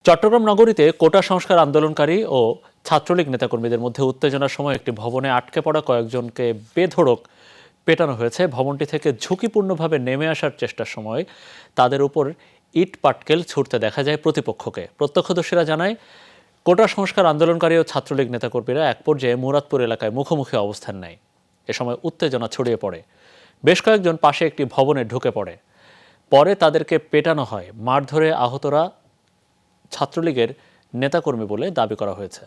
চট্টগ্রাম নগরীতে কোটা সংস্কার আন্দোলনকারী ও ছাত্রলীগ নেতাকর্মীদের মধ্যে উত্তেজনার সময় একটি ভবনে আটকে পড়া কয়েকজনকে বেধড়ক পেটানো হয়েছে। ভবনটি থেকে ঝুঁকিপূর্ণভাবে নেমে আসার চেষ্টার সময় তাদের উপর ইট পাটকেল ছুড়তে দেখা যায় প্রতিপক্ষকে। প্রত্যক্ষদর্শীরা জানায়, কোটা সংস্কার আন্দোলনকারী ও ছাত্রলীগ নেতাকর্মীরা এক পর্যায়ে মুরাদপুর এলাকায় মুখোমুখি অবস্থান নেয়। এ সময় উত্তেজনা ছড়িয়ে পড়ে। বেশ কয়েকজন পাশে একটি ভবনে ঢুকে পড়ে। পরে তাদেরকে পেটানো হয়। মারধরে আহতরা ছাত্রলীগের নেতাকর্মী বলে দাবি করা হয়েছে।